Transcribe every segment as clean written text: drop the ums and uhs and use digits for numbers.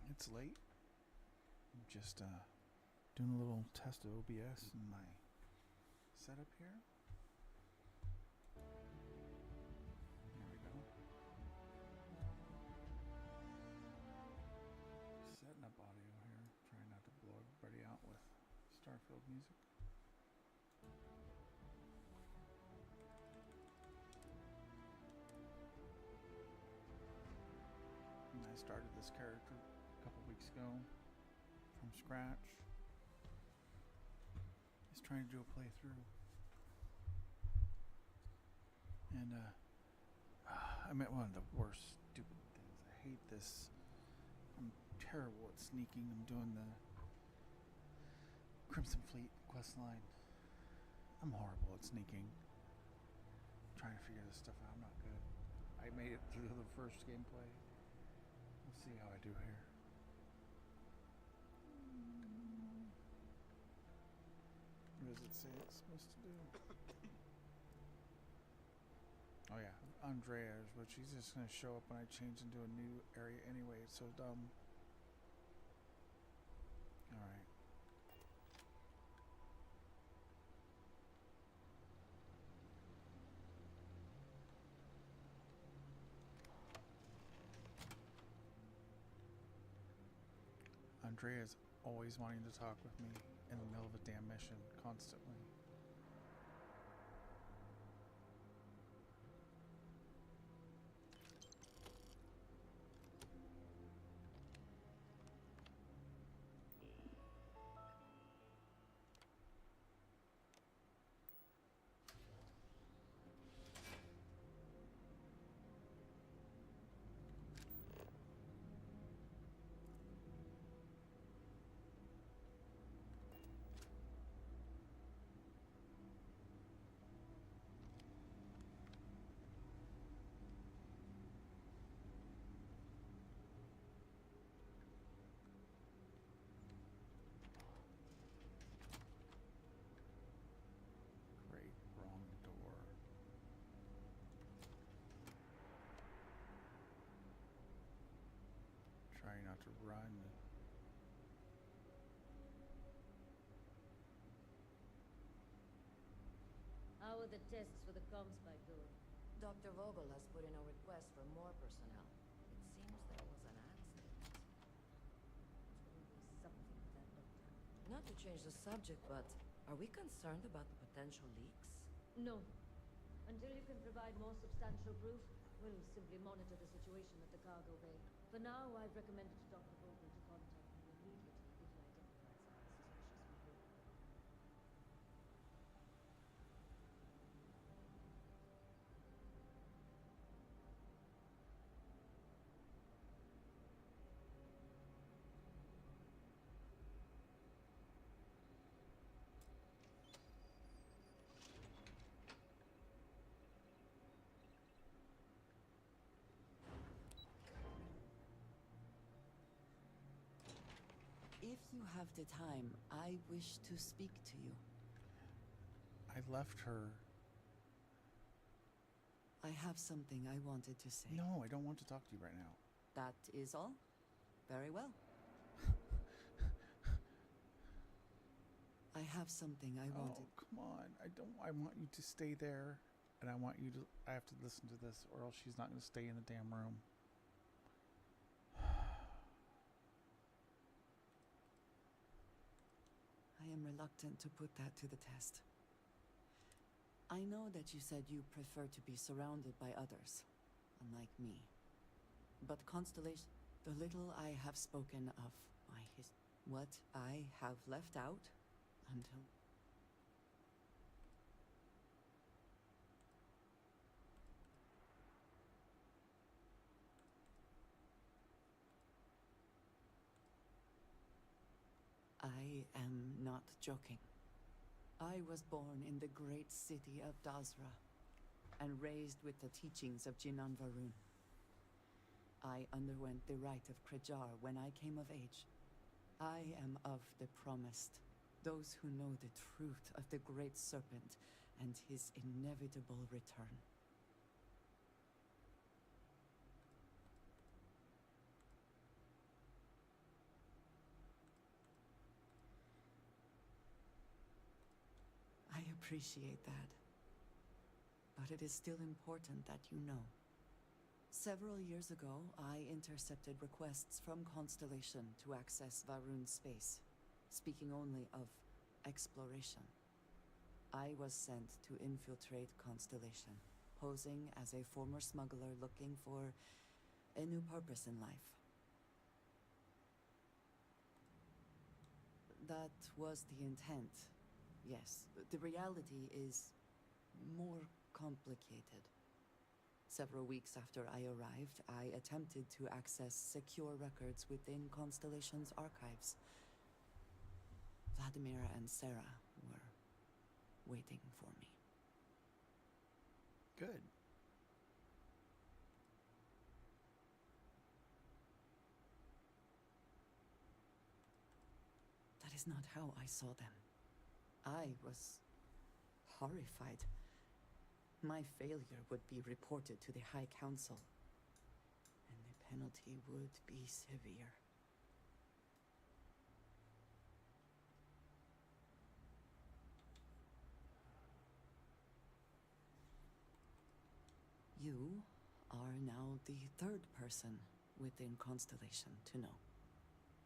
It's late. I'm just doing a little test of OBS in my setup here. There we go. Setting up audio here. Trying not to blow everybody out with Starfield music. And I started this character a couple weeks ago from scratch. Just trying to do a playthrough. And I met one of the worst stupid things. I hate this. I'm terrible at sneaking. I'm doing the Crimson Fleet quest line. I'm horrible at sneaking. I'm trying to figure this stuff out. I'm not good. I made it through the first gameplay. We'll see how I do here. What does it say it's supposed to do? Oh yeah, Andrea's, which he's just going to show up when I change into a new area anyway. It's so dumb. Alright. Andrea's always wanting to talk with me in the middle of a damn mission, constantly. are the tests for the comms pipe going? Dr. Vogel has put in a request for more personnel. It seems there was an accident. Something with that doctor. Not to change the subject, but are we concerned about the potential leaks? No. Until you can provide more substantial proof, we'll simply monitor the situation at the cargo bay. For now, I've recommended to Dr. Vogel to contact me immediately if he identifies any suspicious people. If you have the time, I wish to speak to you. I left her. I have something I wanted to say. No, I don't want to talk to you right now. That is all? Very well. I have something I wanted. Oh, come on. I want you to stay there, and I have to listen to this, or else she's not going to stay in the damn room. I am reluctant to put that to the test. I know that you said you prefer to be surrounded by others, unlike me. But Constellation, the little I have spoken of what I have left out until... I am not joking. I was born in the great city of Dazra, and raised with the teachings of Jinan Varun. I underwent the rite of Krejar when I came of age. I am of the promised, those who know the truth of the great serpent and his inevitable return. I appreciate that. But it is still important that you know. Several years ago, I intercepted requests from Constellation to access Varun's space, speaking only of exploration. I was sent to infiltrate Constellation, posing as a former smuggler looking for a new purpose in life. That was the intent. Yes, the reality is more complicated. Several weeks after I arrived, I attempted to access secure records within Constellation's archives. Vladimir and Sarah were waiting for me. Good. That is not how I saw them. I was horrified. My failure would be reported to the High Council, and the penalty would be severe. You are now the third person within Constellation to know.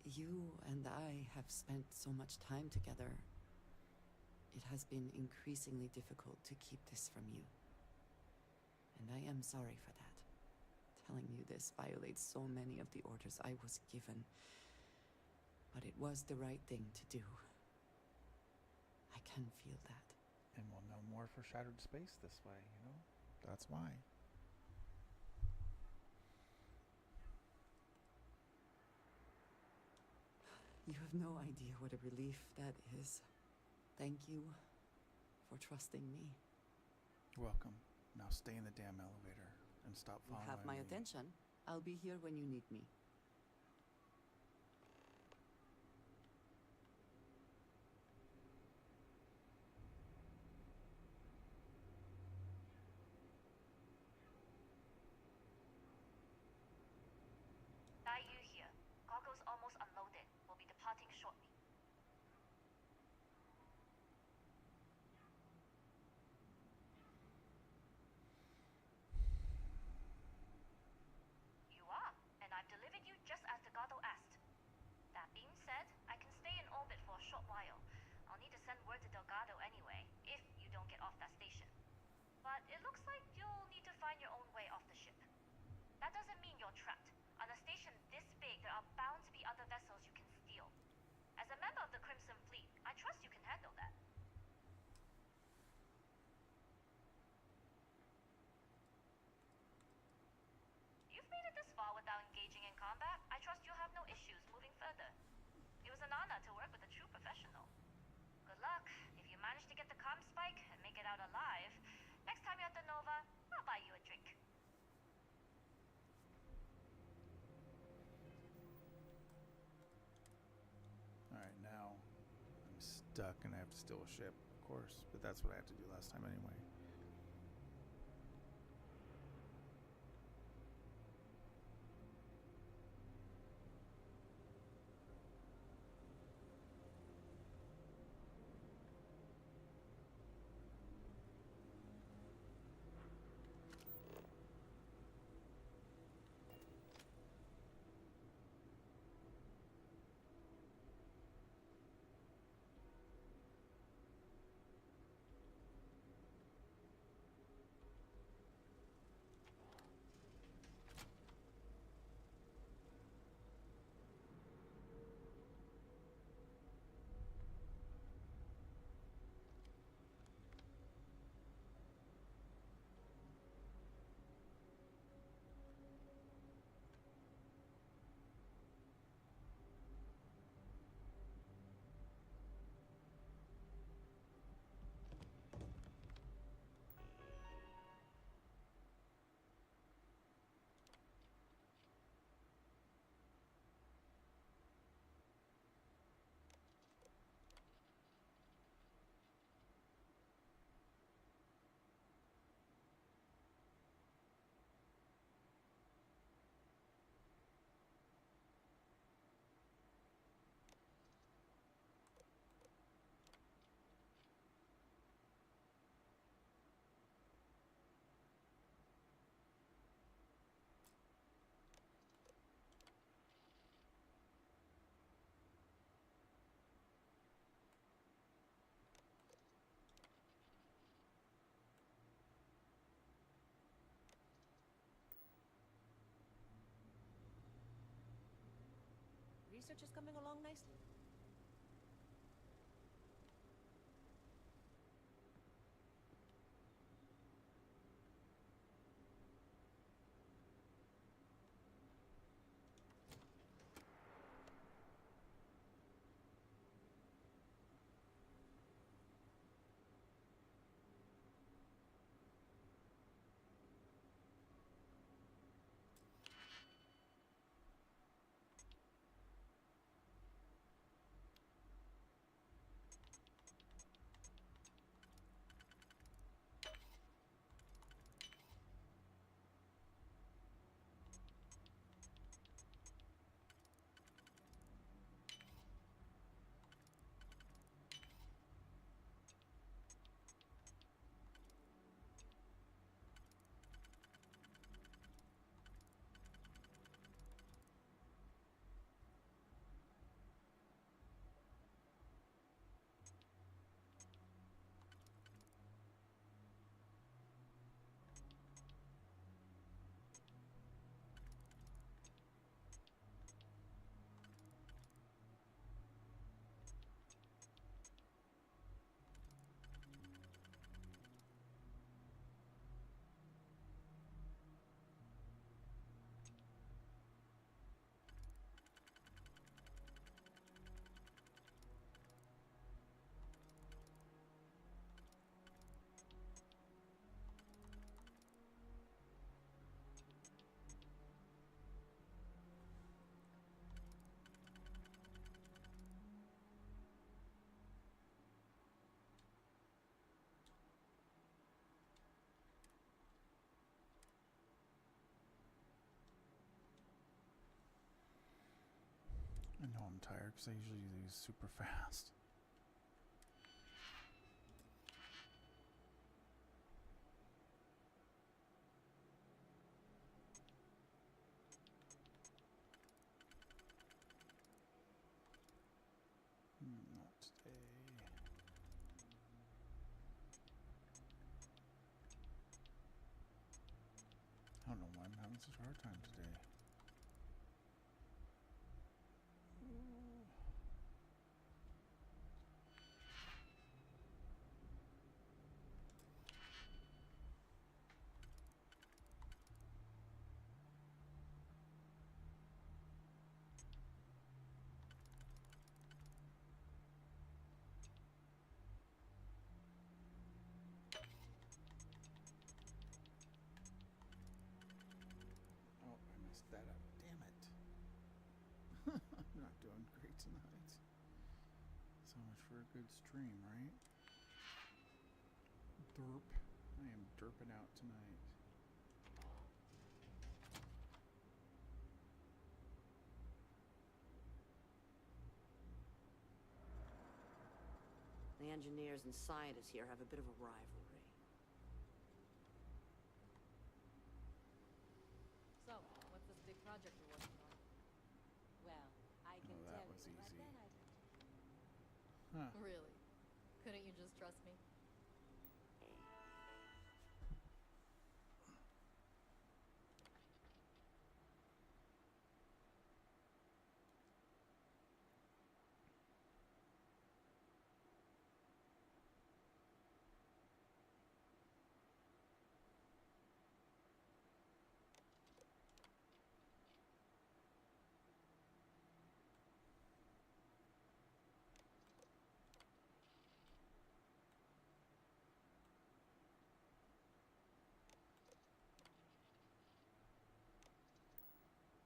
You and I have spent so much time together. It has been increasingly difficult to keep this from you. And I am sorry for that. Telling you this violates so many of the orders I was given. But it was the right thing to do. I can feel that. And we'll know more for Shattered Space this way, you know? That's why. You have no idea what a relief that is. Thank you for trusting me. Welcome. Now stay in the damn elevator and stop You following have my me. attention. I'll be here when you need me. Yu here. Cargo's almost unloaded. We'll be departing shortly. short while. I'll need to send word to Delgado anyway, if you don't get off that station. But it looks like you'll need to find your own way off the ship. That doesn't mean you're trapped. On a station this big, there are bound to be other vessels you can steal. As a member of the Crimson Fleet, I trust you can handle that. You've made it this far without engaging in combat. I trust you'll have no issues moving further. It was an honor to work with a true professional. Good luck. If you manage to get the comm spike and make it out alive, next time you're at the Nova, I'll buy you a drink. Alright, now I'm stuck and I have to steal a ship, of course. But that's what I had to do last time anyway. Research is coming along nicely. I know I'm tired because I usually do these super fast. Not having such a hard time today. Oh, I messed that up. Damn it. I'm not doing great tonight. So much for a good stream, right? Derp. I am derping out tonight. The engineers and scientists here have a bit of a rivalry. So, what's this big project you're working on? Well, I can Oh, that tell was you, but easy. then I'd have to... Huh. Really? Couldn't you just trust me?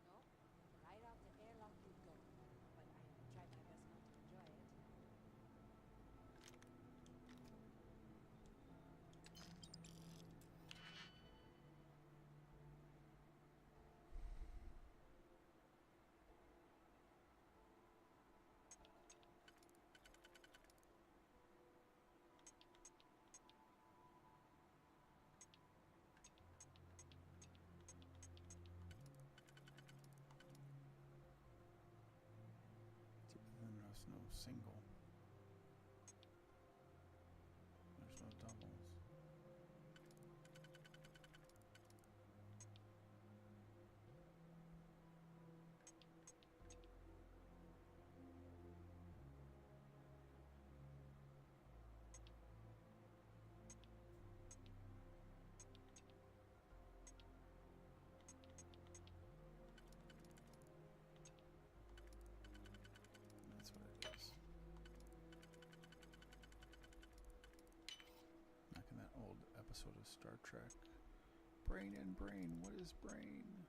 No, right out the airlock you go. But I try my best not to enjoy it. Then there's no single. There's no doubles. That's what it is. Like in that old episode of Star Trek. Brain and brain, what is brain?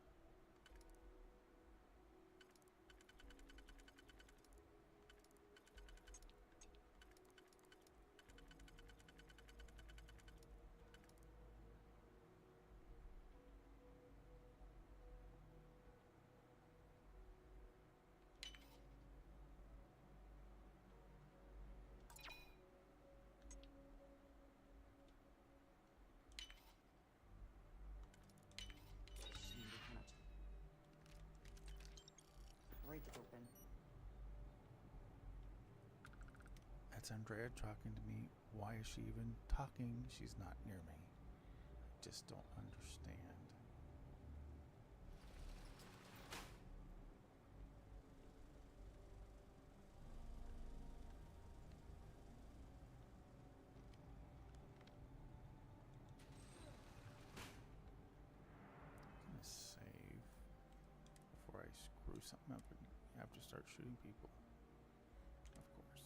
Right open. That's Andrea talking to me. Why is she even talking? She's not near me. I just don't understand. I'm gonna save before I screw something up and have to start shooting people. Of course.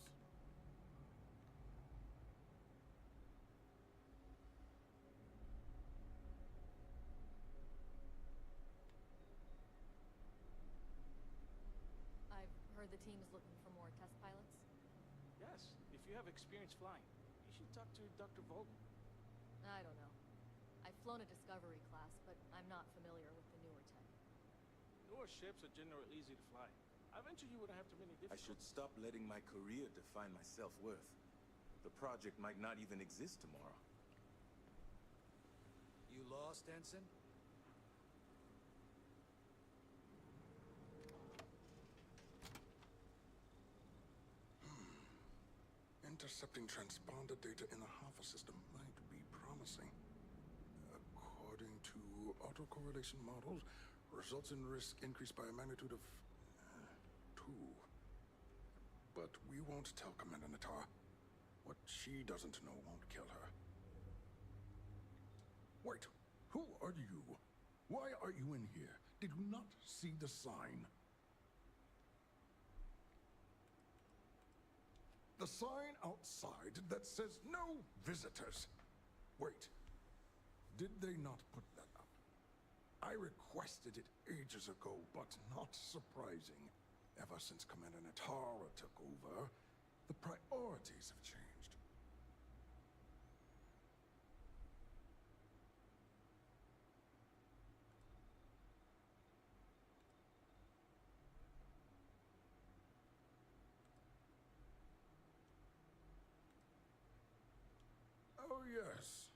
I've heard the team is looking for more test pilots. Yes, if you have experience flying, you should talk to Dr. Volden. I don't know. I've flown a Discovery class, but I'm not familiar with the newer tech. Newer ships are generally easy to fly. I venture you wouldn't have too many I difficulties. should stop letting my career define my self-worth. The project might not even exist tomorrow. You lost, Ensign? Intercepting transponder data in the Alpha system might be promising. According to autocorrelation models results in risk increased by a magnitude of 2. But we won't tell Commander Natar. What she doesn't know won't kill her. Wait, who are you? Why are you in here? Did you not see the sign? The sign outside that says no visitors. Wait, did they not put that up? I requested it ages ago, but not surprising. Ever since Commander Natara took over, the priorities have changed. Oh, yes.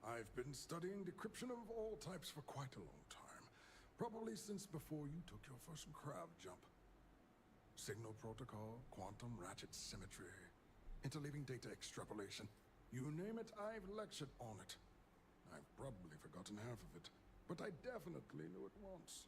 I've been studying decryption of all types for quite a long time. Probably since before you took your first crab jump. Signal protocol, quantum ratchet symmetry, interleaving data extrapolation. You name it, I've lectured on it. I've probably forgotten half of it, but I definitely knew it once.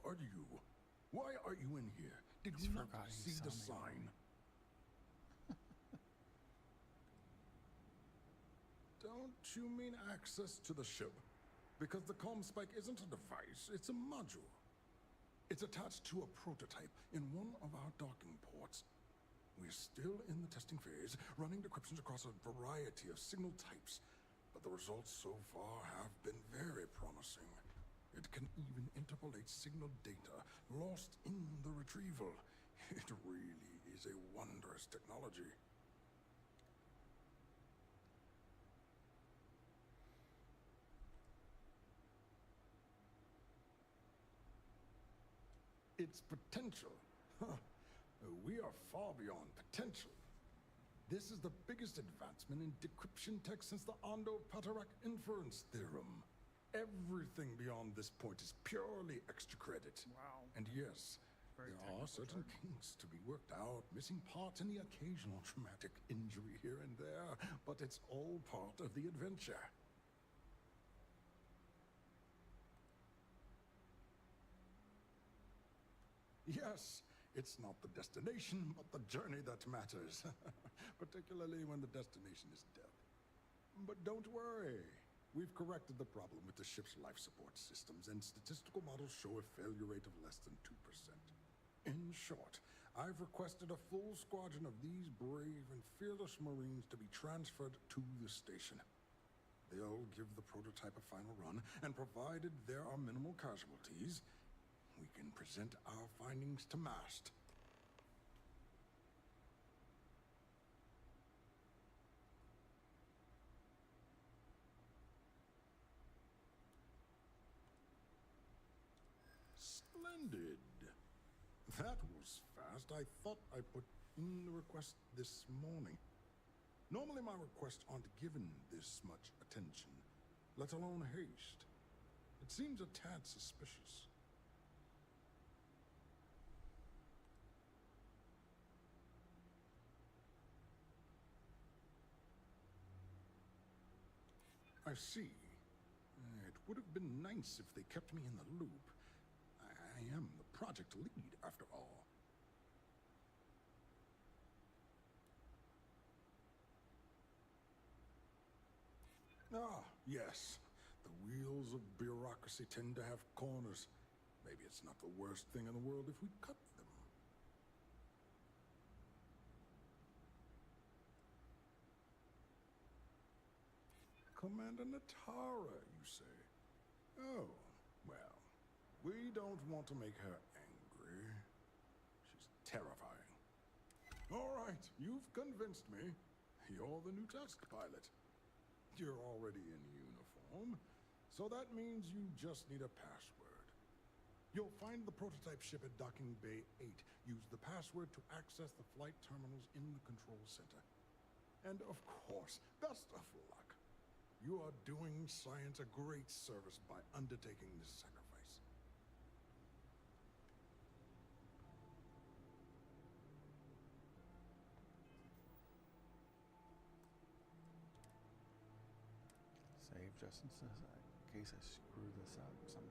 are you? Why are you in here? Did He's you not forgot he see saw the me. sign? Don't you mean access to the ship? Because the comm spike isn't a device, it's a module. It's attached to a prototype in one of our docking ports. We're still in the testing phase, running decryptions across a variety of signal types, but the results so far have been very promising. It can even interpolate signal data lost in the retrieval. It really is a wondrous technology. Its potential. We are far beyond potential. This is the biggest advancement in decryption tech since the Ondo-Patarak inference theorem. Everything beyond this point is purely extra credit. Wow. And yes, Very there are certain term. kinks to be worked out, missing parts and the occasional traumatic injury here and there, but it's all part of the adventure. Yes, it's not the destination, but the journey that matters. Particularly when the destination is death. But don't worry. We've corrected the problem with the ship's life support systems, and statistical models show a failure rate of less than 2%. In short, I've requested a full squadron of these brave and fearless Marines to be transferred to the station. They'll give the prototype a final run, and provided there are minimal casualties, we can present our findings to MAST. Splendid. That was fast. I thought I put in the request this morning. Normally my requests aren't given this much attention, let alone haste. It seems a tad suspicious. I see. It would have been nice if they kept me in the loop. I am the project lead, after all. Ah, yes. The wheels of bureaucracy tend to have corners. Maybe it's not the worst thing in the world if we cut them. Commander Natara, you say? Oh, well, we don't want to make her angry. She's terrifying. All right, you've convinced me. You're the new test pilot. You're already in uniform, so that means you just need a password. You'll find the prototype ship at Docking Bay 8. Use the password to access the flight terminals in the control center. And of course, best of luck. You are doing science a great service by undertaking this sacrifice. Save just in case I screw this up somehow.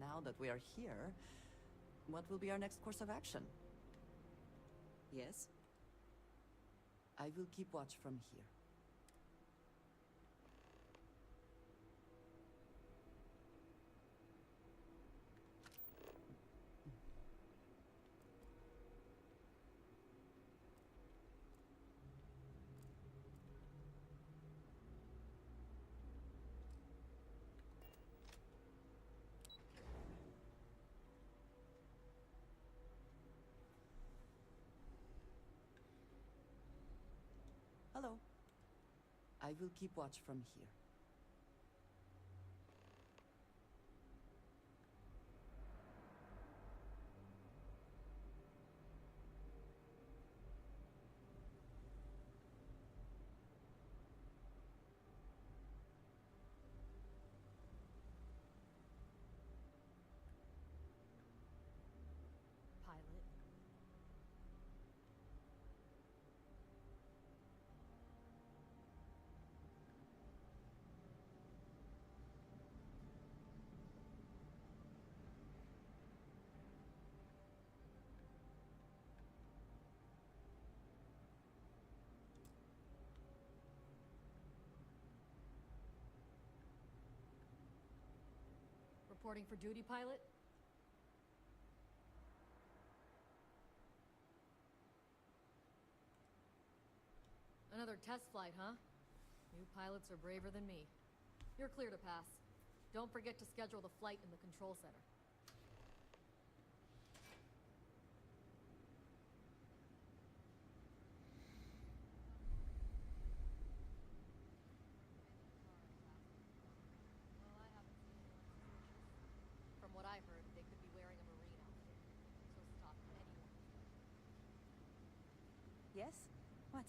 Now that we are here, what will be our next course of action? Yes? I will keep watch from here. Hello. I will keep watch from here. Pilot. Reporting for duty, pilot? Another test flight, huh? New pilots are braver than me. You're clear to pass. Don't forget to schedule the flight in the control center. From what I heard, they could be wearing a marine outfit. So stop anyone. Yes? What?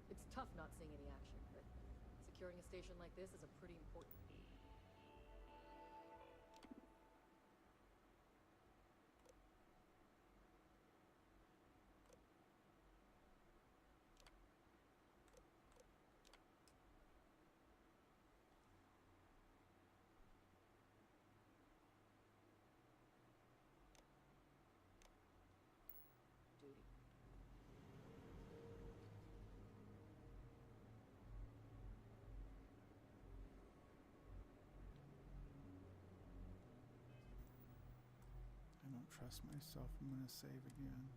It's tough not seeing any action, but securing a station like this is a pretty important. Duty. I don't trust myself. I'm gonna save again.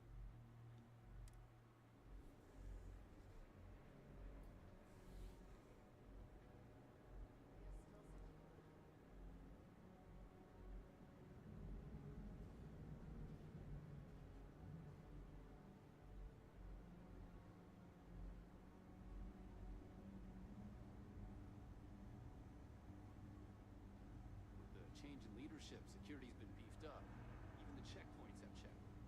With the change in leadership, security's been beefed up. Even the checkpoints have checkpoints.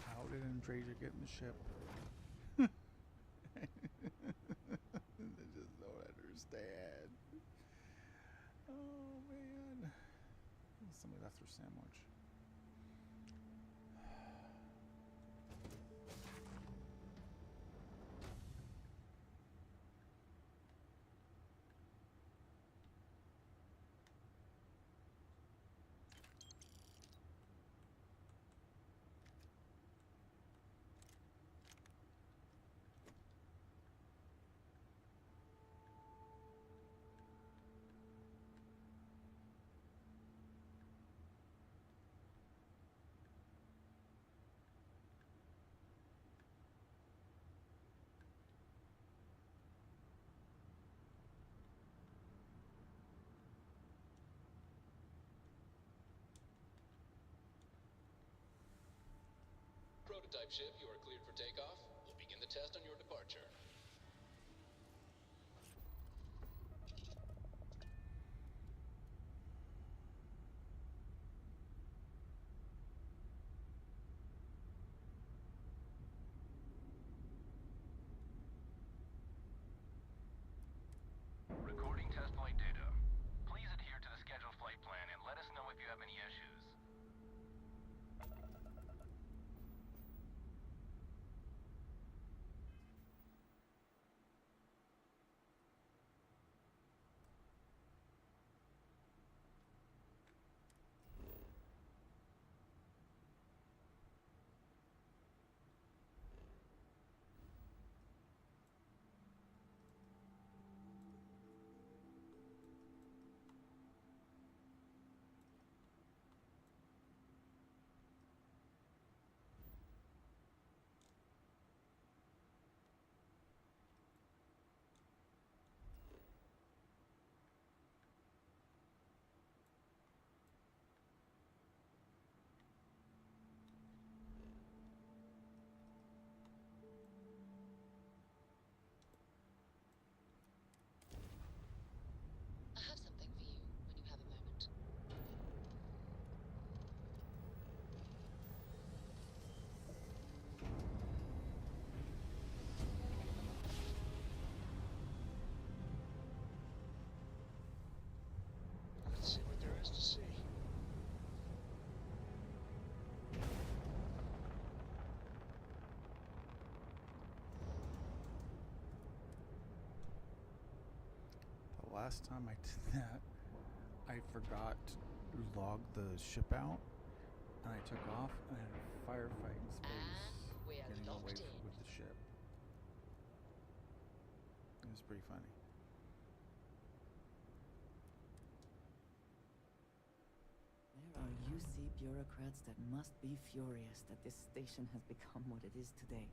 How did Andrasia get in the ship? I just don't understand. Oh man. Somebody left their sandwich. Prototype ship, you are cleared for takeoff. We'll begin the test on your departure. Recording test flight data. Please adhere to the scheduled flight plan and let us know if you have any issues. last time I did that, I forgot to log the ship out, and I took off and I had a firefight in space getting away with the ship. It was pretty funny. There are UC bureaucrats that must be furious that this station has become what it is today.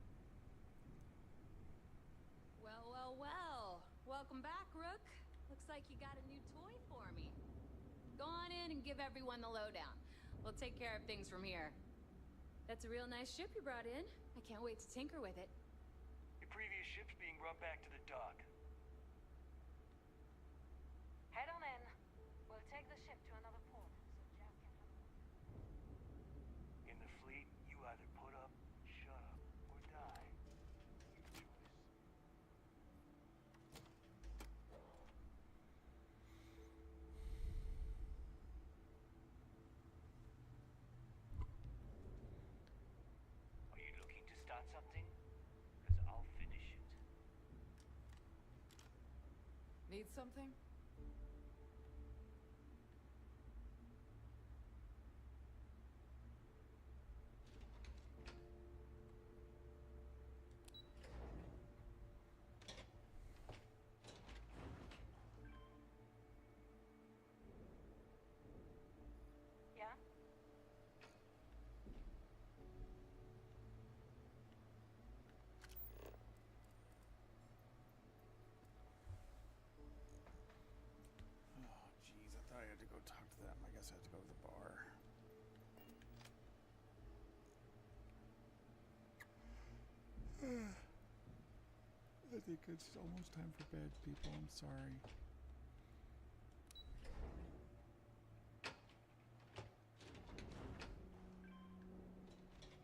Well, well, well. Welcome back, Rook. Looks like you got a new toy for me. Go on in and give everyone the lowdown. We'll take care of things from here. That's a real nice ship you brought in. I can't wait to tinker with it. Your previous ship's being run back to the dock. Head on in. We'll take the ship to another port, so Jack can have a look. In the fleet, you either put up, shut up, or die. Your choice. Are you looking to start something? Because I'll finish it. Need something? Yeah? Oh, jeez, I thought I had to go talk to them. I guess I have to go to the bar. I think it's almost time for bed, people. I'm sorry.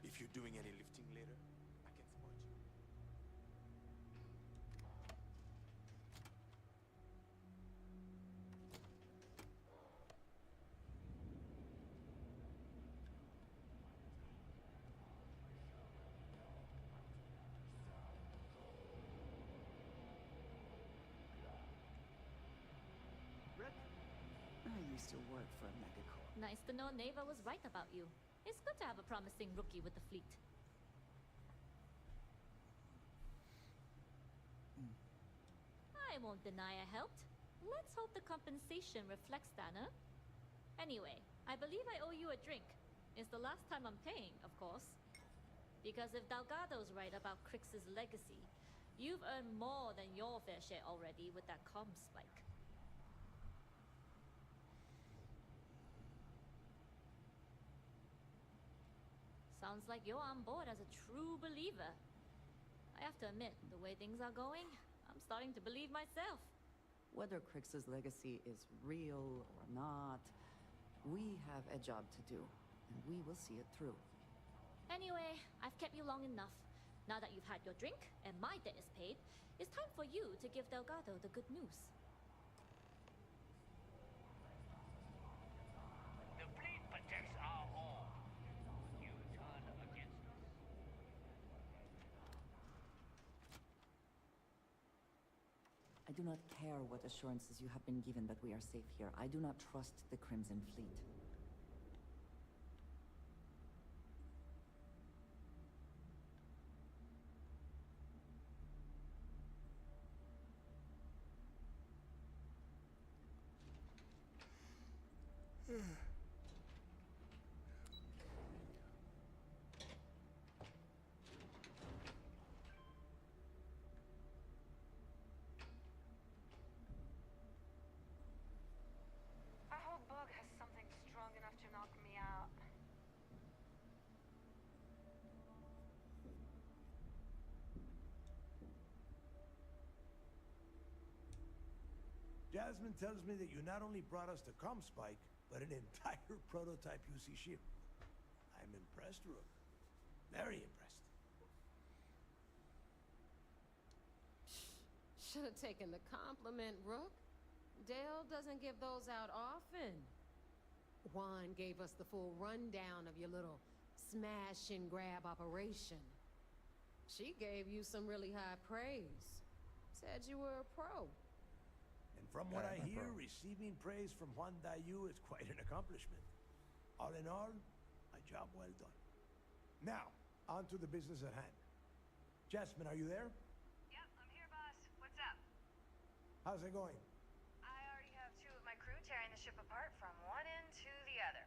If you're doing any lifting later, I can support you. I used to work for a megacorp. Nice to know Neva was right about you. It's good to have a promising rookie with the fleet. I won't deny I helped. Let's hope the compensation reflects that, huh? Anyway, I believe I owe you a drink. It's the last time I'm paying, of course. Because if Delgado's right about Crix's legacy, you've earned more than your fair share already with that comm spike. Sounds like you're on board as a true believer. I have to admit, the way things are going, I'm starting to believe myself. Whether Crix's legacy is real or not, we have a job to do, and we will see it through. Anyway, I've kept you long enough. Now that you've had your drink and my debt is paid, it's time for you to give Delgado the good news. The fleet protects our home. You turn against us? I do not care what assurances you have been given that we are safe here. I do not trust the Crimson Fleet. I hope Bug has something strong enough to knock me out. Jasmine tells me that you not only brought us the comm spike, but an entire prototype UC ship. I'm impressed, Rook. Very impressed. Should have taken the compliment, Rook. Dale doesn't give those out often. Juan gave us the full rundown of your little smash and grab operation. She gave you some really high praise. Said you were a pro. And And from what I hear, Pro. receiving praise from Juan Dayu is quite an accomplishment. All in all, a job well done. Now, on to the business at hand. Jasmine, are you there? Yep, I'm here, boss. What's up? How's it going? I already have 2 of my crew tearing the ship apart from one end to the other.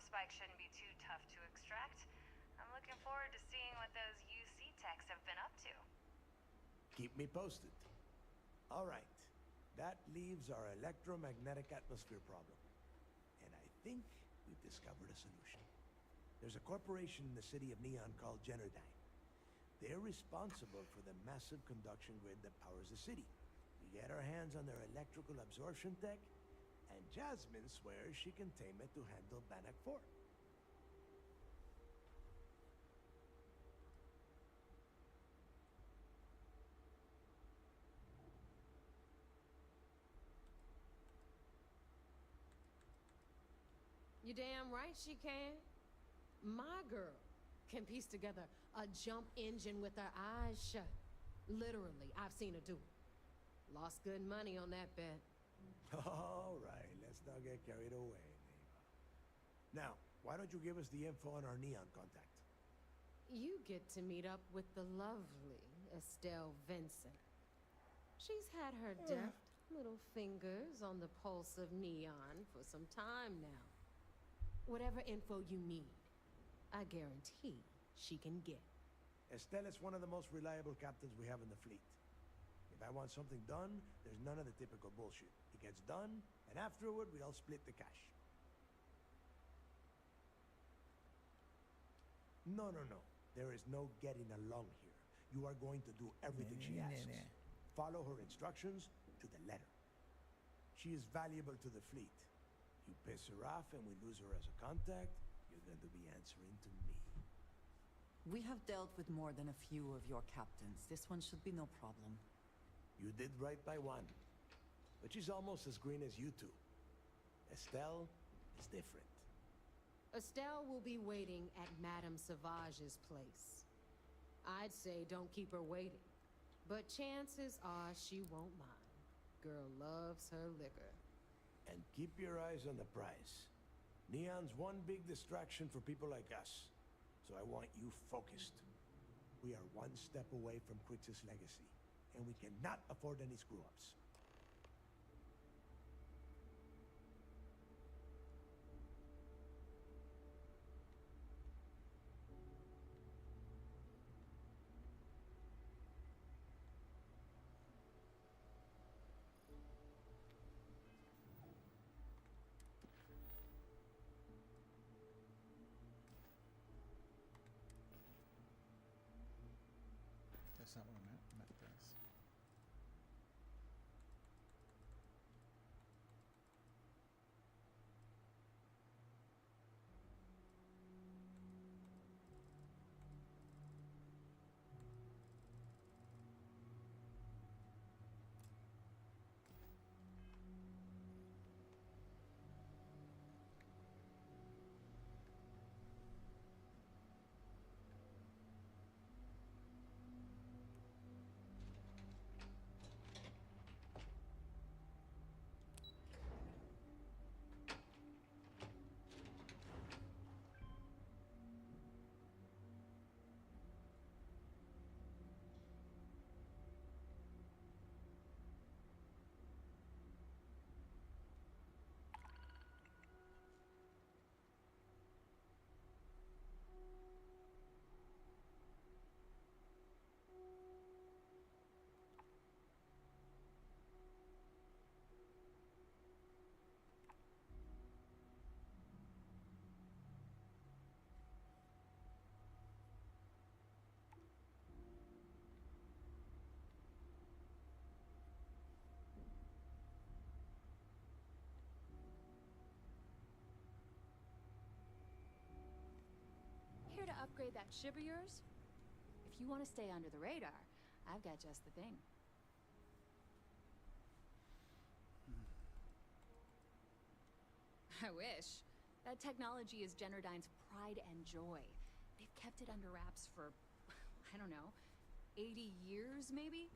Spike shouldn't be too tough to extract. I'm looking forward to seeing what those UC techs have been up to. Keep me posted. All right. That leaves our electromagnetic atmosphere problem. And I think we've discovered a solution. There's a corporation in the city of Neon called Generdyne. They're responsible for the massive conduction grid that powers the city. We get our hands on their electrical absorption tech, and Jasmine swears she can tame it to handle Bannock 4. You damn right she can. My girl can piece together a jump engine with her eyes shut. Literally, I've seen her do it. Lost good money on that bet. All right, let's not get carried away, Neva. Now, why don't you give us the info on our Neon contact? You get to meet up with the lovely Estelle Vincent. She's had her deft little fingers on the pulse of Neon for some time now. Whatever info you need, I guarantee she can get. Estelle is one of the most reliable captains we have in the fleet. If I want something done, there's none of the typical bullshit. It gets done, and afterward, we all split the cash. No. There is no getting along here. You are going to do everything she asks. Follow her instructions to the letter. She is valuable to the fleet. You piss her off and we lose her as a contact, you're going to be answering to me. We have dealt with more than a few of your captains. This one should be no problem. You did right by one. But she's almost as green as you two. Estelle is different. Estelle will be waiting at Madame Sauvage's place. I'd say don't keep her waiting. But chances are she won't mind. Girl loves her liquor. And keep your eyes on the prize. Neon's one big distraction for people like us. So I want you focused. We are one step away from Quix's legacy. And we cannot afford any screw-ups. That's not what I meant this. Here to upgrade that ship of yours? If you want to stay under the radar, I've got just the thing. I wish. That technology is Generdyne's pride and joy. They've kept it under wraps for, I don't know, 80 years maybe?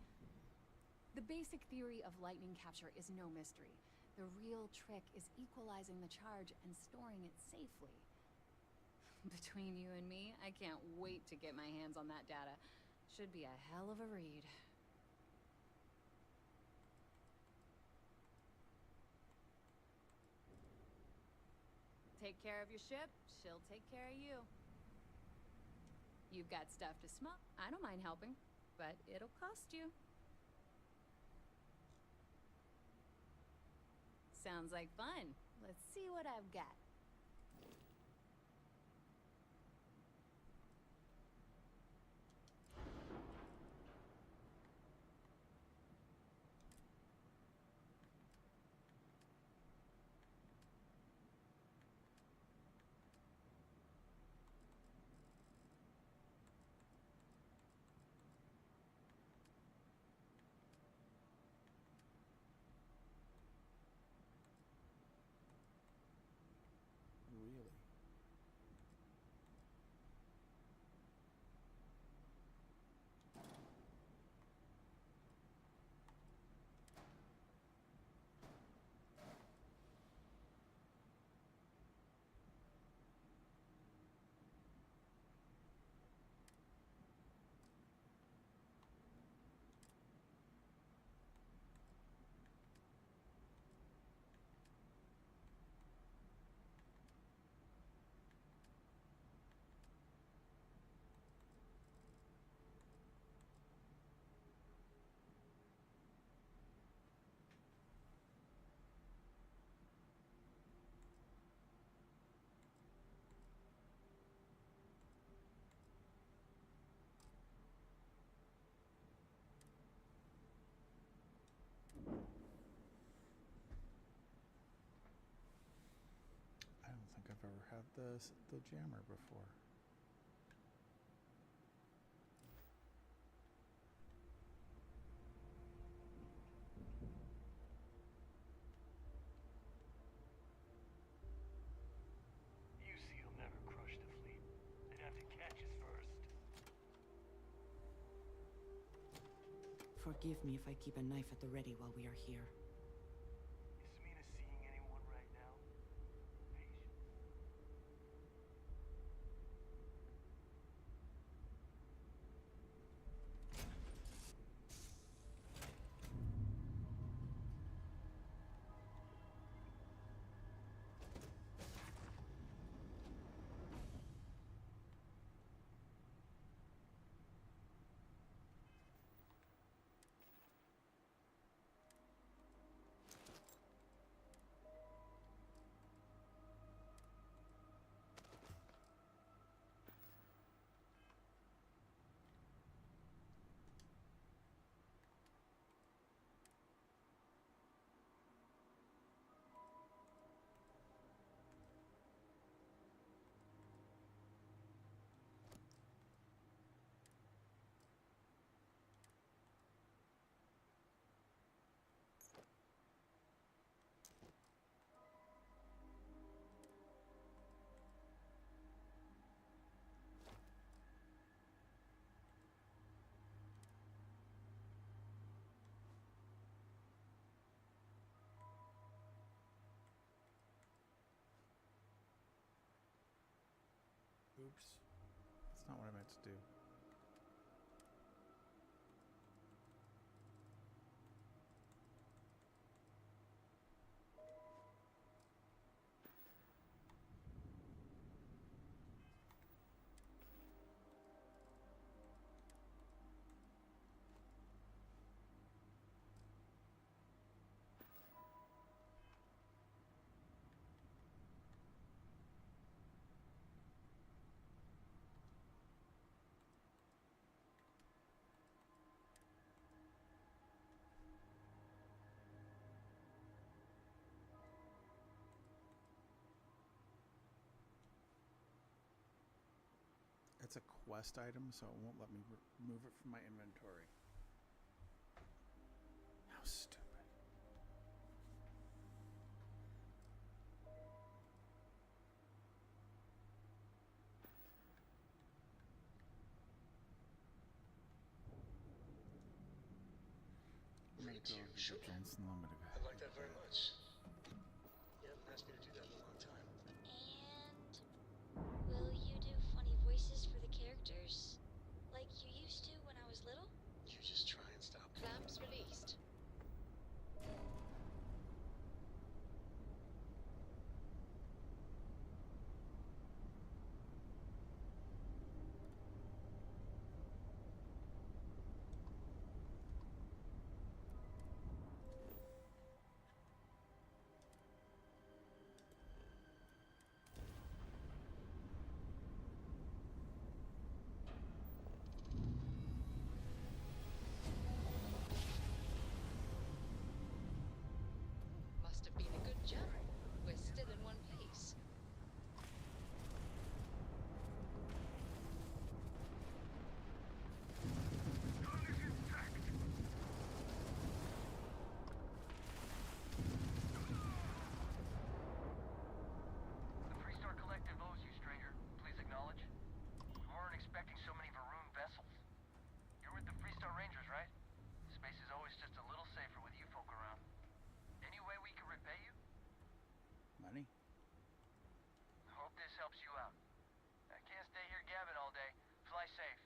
The basic theory of lightning capture is no mystery. The real trick is equalizing the charge and storing it safely. Between you and me, I can't wait to get my hands on that data. Should be a hell of a read. Take care of your ship, she'll take care of you. You've got stuff to smoke. I don't mind helping, but it'll cost you. Sounds like fun. Let's see what I've got. Really? I don't think I've ever had the jammer before. UC'll never crush the fleet. They'd have to catch us first. Forgive me if I keep a knife at the ready while we are here. Is Samina seeing anyone right now? Patience. Oops. That's not what I meant to do. It's a quest item, so it won't let me remove it from my inventory. How stupid. I'm gonna me too. Sure. I'd like that very much. You haven't asked me to do that in a long time. And will you do funny voices for the characters? Like you used to when I was little? You just try and stop. Clamps released. Must have been a good jump. We're still in one piece. The Freestar Collective owes you, stranger. Please acknowledge. We weren't expecting so many Varun vessels. You're with the Freestar Rangers, right? Space is always just a little safer with you folk around. Any way we can repay you? Money? Hope this helps you out. I can't stay here gabbing all day. Fly safe.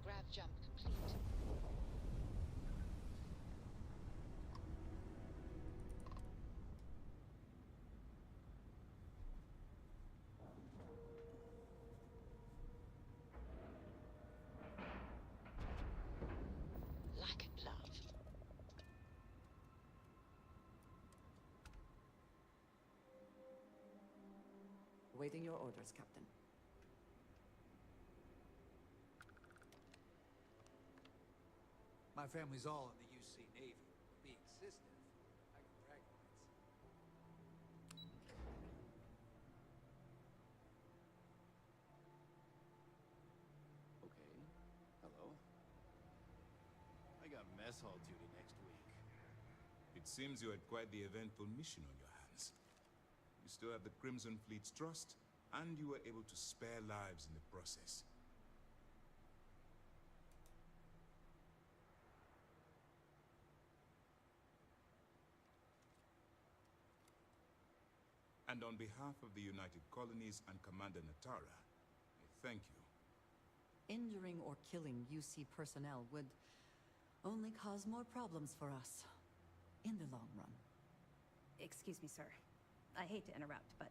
Grav jump complete. Like a glove. Awaiting your orders, Captain. My family's all in the UC Navy. Being sensitive, I can brag points. Okay. Hello. I got mess hall duty next week. It seems you had quite the eventful mission on your hands. You still have the Crimson Fleet's trust, and you were able to spare lives in the process. And on behalf of the United Colonies and Commander Natara, I thank you. Injuring or killing UC personnel would only cause more problems for us in the long run. Excuse me, sir. I hate to interrupt, but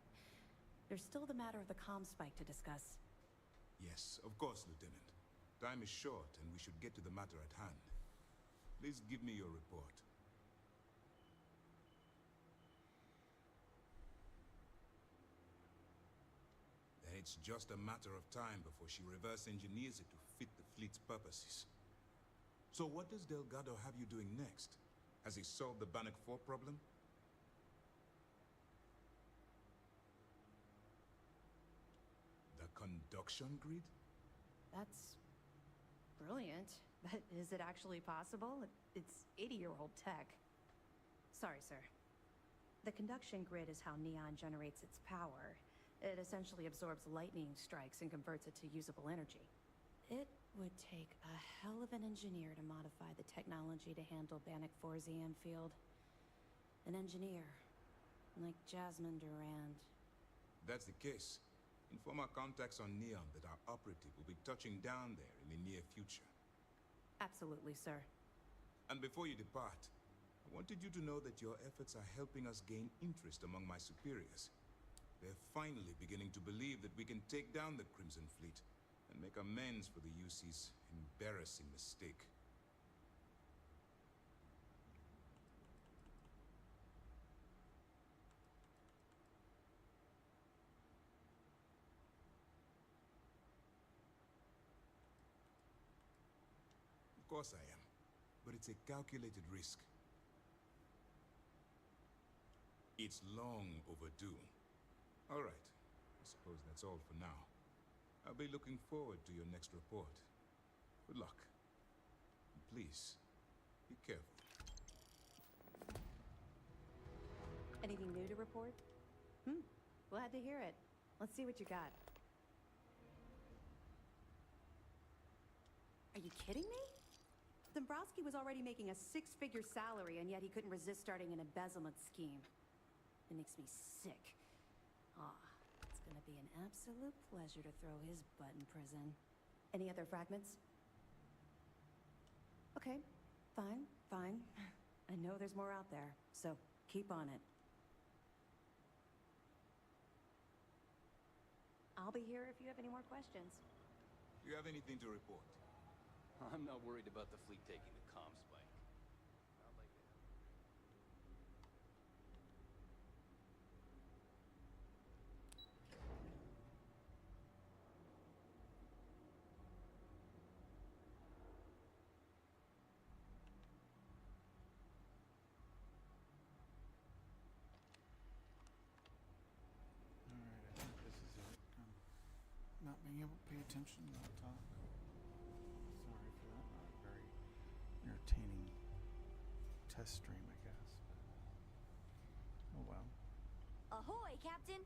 there's still the matter of the comm spike to discuss. Yes, of course, Lieutenant. Time is short, and we should get to the matter at hand. Please give me your report. Then it's just a matter of time before she reverse engineers it to fit the fleet's purposes. So what does Delgado have you doing next? Has he solved the Bannock 4 problem? The conduction grid? That's brilliant, but is it actually possible? It's 80-year-old tech. Sorry, sir. The conduction grid is how Neon generates its power. It essentially absorbs lightning strikes and converts it to usable energy. It would take a hell of an engineer to modify the technology to handle Bannock 4's EM field. An engineer, like Jasmine Durand. That's the case. Inform our contacts on Neon that our operative will be touching down there in the near future. Absolutely, sir. And before you depart, I wanted you to know that your efforts are helping us gain interest among my superiors. They're finally beginning to believe that we can take down the Crimson Fleet, and make amends for the UC's embarrassing mistake. Of course I am, but it's a calculated risk. It's long overdue. All right, I suppose that's all for now. I'll be looking forward to your next report. Good luck. And please, be careful. Anything new to report? Glad to hear it. Let's see what you got. Are you kidding me? Dombrowski was already making a six-figure salary, and yet he couldn't resist starting an embezzlement scheme. It makes me sick. It's gonna be an absolute pleasure to throw his butt in prison. Any other fragments? Okay, fine. I know there's more out there, so keep on it. I'll be here if you have any more questions. Do you have anything to report? I'm not worried about the fleet taking the comm spike. Not like that. Alright, I think this is it. Not being able to pay attention to that talk. Sorry for that. Not a very entertaining test stream, I guess. But, oh well. Ahoy, Captain!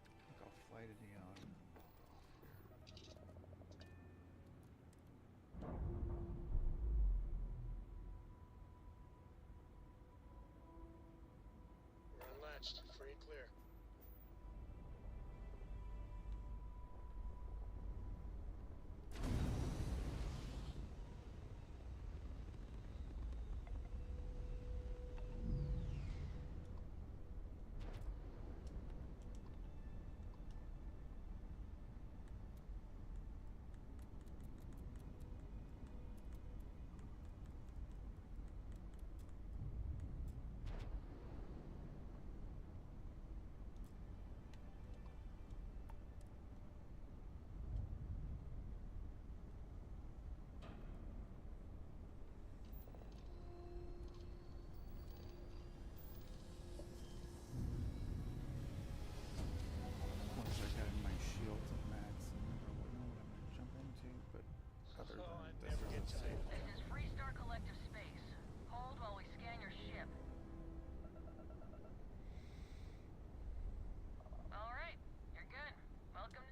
I think I'll fly to Neon and then log off here. We're unlatched. Free and clear. Once I got in my shields and mats, I never know what I'm going to jump into, but other than I this never is get safe. tired. This is Freestar Collective Space. Hold while we scan your ship. All right, you're good. Welcome.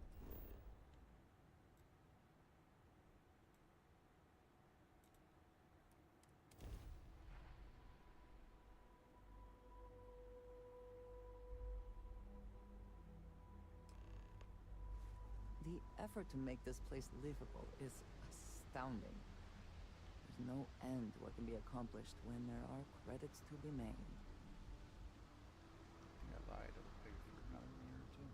The effort to make this place livable is astounding. There's no end to what can be accomplished when there are credits to be made. I think I lied. It'll pay for another year or two.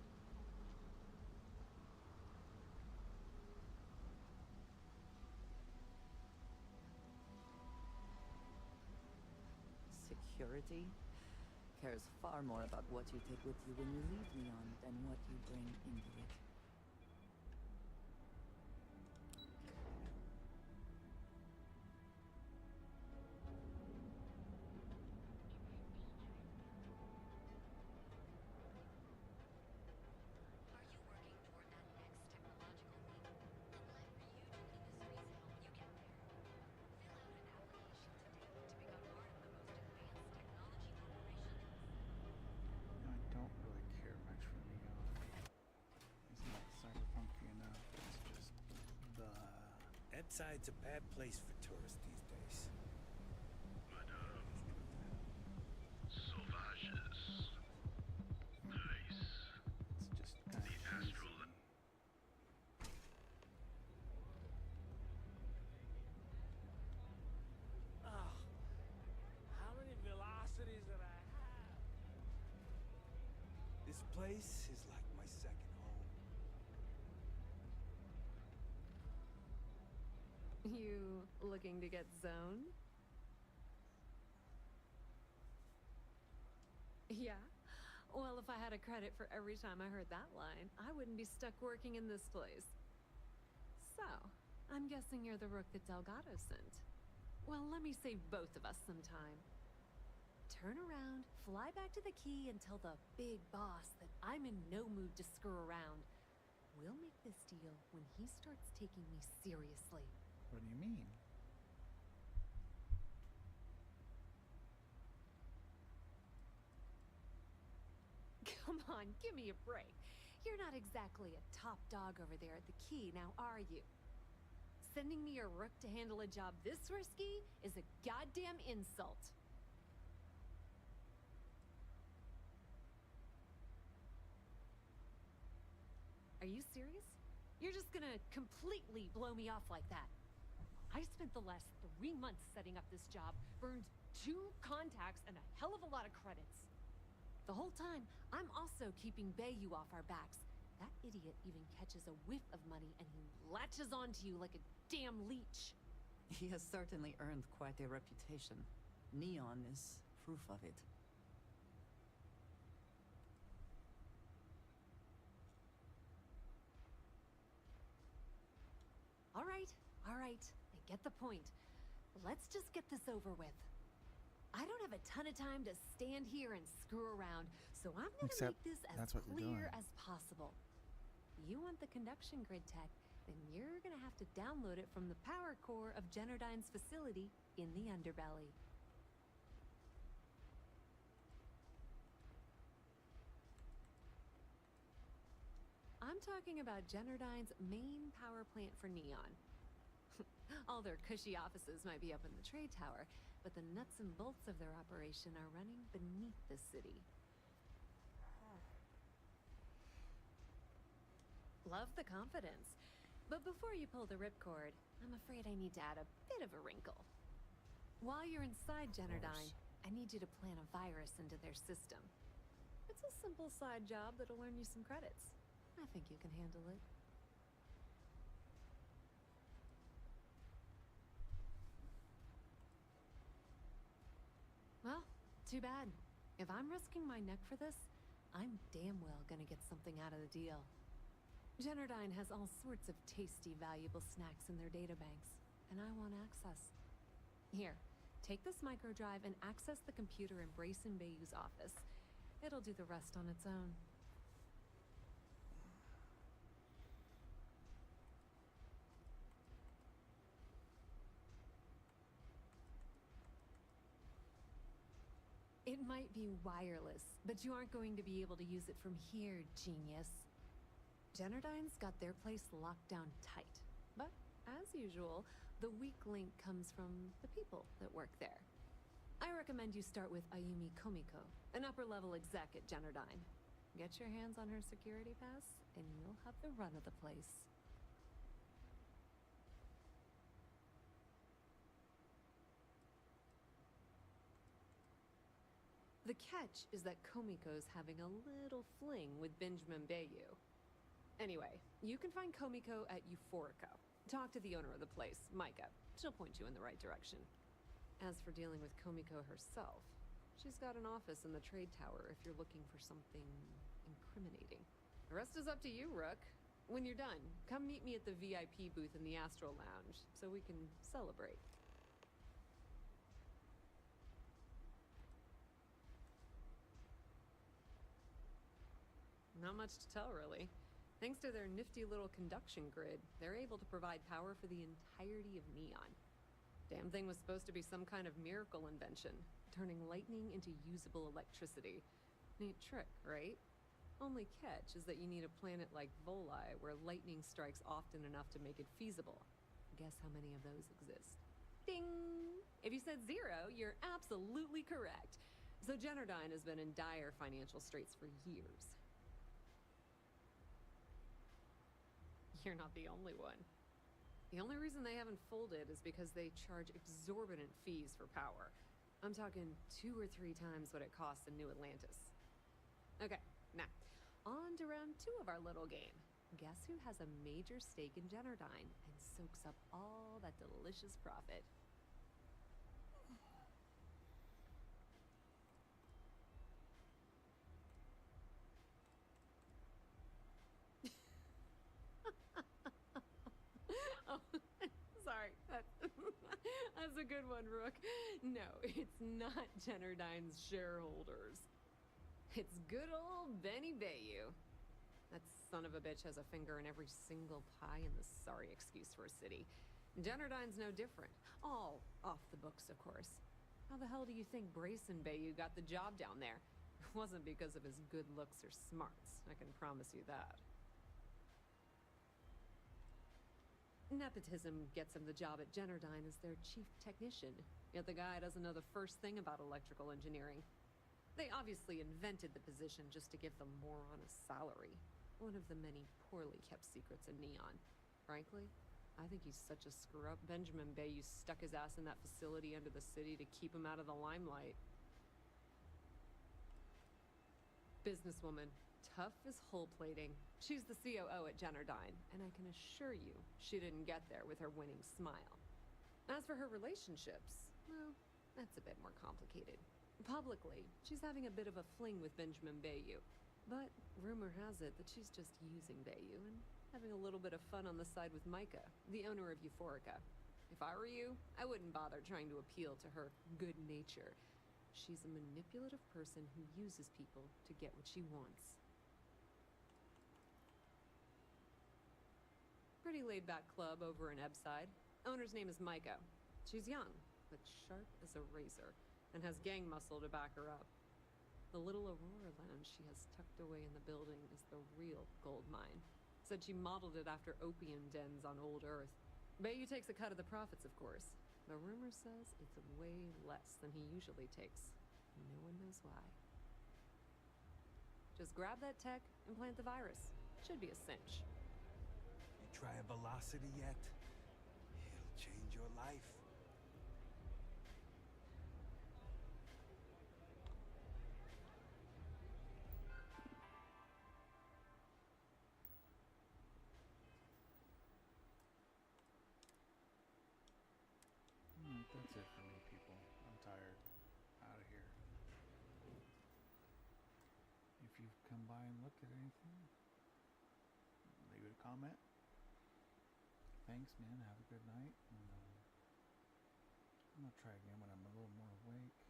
Security cares far more about what you take with you when you leave Neon than what you bring into it. No, I don't really care much for Neon. He's not cyberpunky enough. It's just the... Edside's a bad place for tourists these days. Sauvages. Nice. It's just kind of cheesy. Oh, how many velocities did I This place is like my second home. You looking to get zoned? Yeah? Well, if I had a credit for every time I heard that line, I wouldn't be stuck working in this place. So, I'm guessing you're the rook that Delgado sent. Well, let me save both of us some time. Turn around, fly back to the key, and tell the big boss that I'm in no mood to screw around. We'll make this deal when he starts taking me seriously. What do you mean? Come on, give me a break. You're not exactly a top dog over there at the key, now are you? Sending me a rook to handle a job this risky is a goddamn insult. Are you serious? You're just gonna completely blow me off like that? I spent the last 3 months setting up this job, burned 2 contacts and a hell of a lot of credits. The whole time, I'm also keeping Bayou off our backs. That idiot even catches a whiff of money and he latches onto you like a damn leech. He has certainly earned quite a reputation. Neon is proof of it. All right, I get the point. Let's just get this over with. I don't have a ton of time to stand here and screw around, so I'm gonna Except make this as that's what you're clear doing. as possible. You want the conduction grid tech, then you're gonna have to download it from the power core of Generdyne's facility in the underbelly. I'm talking about Generdyne's main power plant for Neon. All their cushy offices might be up in the trade tower, but the nuts and bolts of their operation are running beneath the city. Love the confidence. But before you pull the ripcord, I'm afraid I need to add a bit of a wrinkle. While you're inside Generdyne, I need you to plant a virus into their system. It's a simple side job that'll earn you some credits. I think you can handle it. Well, too bad. If I'm risking my neck for this, I'm damn well gonna get something out of the deal. Generdyne has all sorts of tasty, valuable snacks in their databanks, and I want access. Here, take this microdrive and access the computer in Brayson Bayou's office. It'll do the rest on its own. It might be wireless, but you aren't going to be able to use it from here, genius. Generdyne's got their place locked down tight. But, as usual, the weak link comes from the people that work there. I recommend you start with Ayumi Komiko, an upper-level exec at Generdyne. Get your hands on her security pass, and you'll have the run of the place. The catch is that Komiko's having a little fling with Benjamin Bayou. Anyway, you can find Komiko at Euphorica. Talk to the owner of the place, Micah. She'll point you in the right direction. As for dealing with Komiko herself, she's got an office in the trade tower if you're looking for something incriminating. The rest is up to you, Rook. When you're done, come meet me at the VIP booth in the Astral Lounge so we can celebrate. Not much to tell, really. Thanks to their nifty little conduction grid, they're able to provide power for the entirety of Neon. Damn thing was supposed to be some kind of miracle invention, turning lightning into usable electricity. Neat trick, right? Only catch is that you need a planet like Voli where lightning strikes often enough to make it feasible. Guess how many of those exist? Ding! If you said 0, you're absolutely correct. So Generdyne has been in dire financial straits for years. You're not the only one. The only reason they haven't folded is because they charge exorbitant fees for power. I'm talking 2 or 3 times what it costs in New Atlantis. Okay, now, into round 2 of our little game. Guess who has a major stake in Generdyne and soaks up all that delicious profit? Oh, sorry. That's a good one, Rook. No, it's not Generdyne's shareholders. It's good old Benny Bayou. That son of a bitch has a finger in every single pie in the sorry excuse for a city. Generdyne's no different. All off the books, of course. How the hell do you think Brayson Bayou got the job down there? It wasn't because of his good looks or smarts, I can promise you that. Nepotism gets him the job at Generdyne as their chief technician, yet the guy doesn't know the first thing about electrical engineering. They obviously invented the position just to give the moron a salary. One of the many poorly kept secrets in Neon. Frankly, I think he's such a screw-up Benjamin Bayou stuck his ass in that facility under the city to keep him out of the limelight. Businesswoman. Tough as hull plating. She's the COO at Generdyne, and I can assure you she didn't get there with her winning smile. As for her relationships, well, that's a bit more complicated. Publicly, she's having a bit of a fling with Benjamin Bayou, but rumor has it that she's just using Bayou and having a little bit of fun on the side with Micah, the owner of Euphorica. If I were you, I wouldn't bother trying to appeal to her good nature. She's a manipulative person who uses people to get what she wants. Pretty laid-back club over in Ebbside. Owner's name is Micah. She's young, but sharp as a razor, and has gang muscle to back her up. The little Aurora lounge she has tucked away in the building is the real gold mine. Said she modeled it after opium dens on old Earth. Bayou takes a cut of the profits, of course. The rumor says it's way less than he usually takes. No one knows why. Just grab that tech and plant the virus. Should be a cinch. You try a velocity yet? It'll change your life. That's it for me, people. I'm tired. Out of here. If you've come by and looked at anything, leave it a comment. Thanks, man. Have a good night. And I'm going to try again when I'm a little more awake.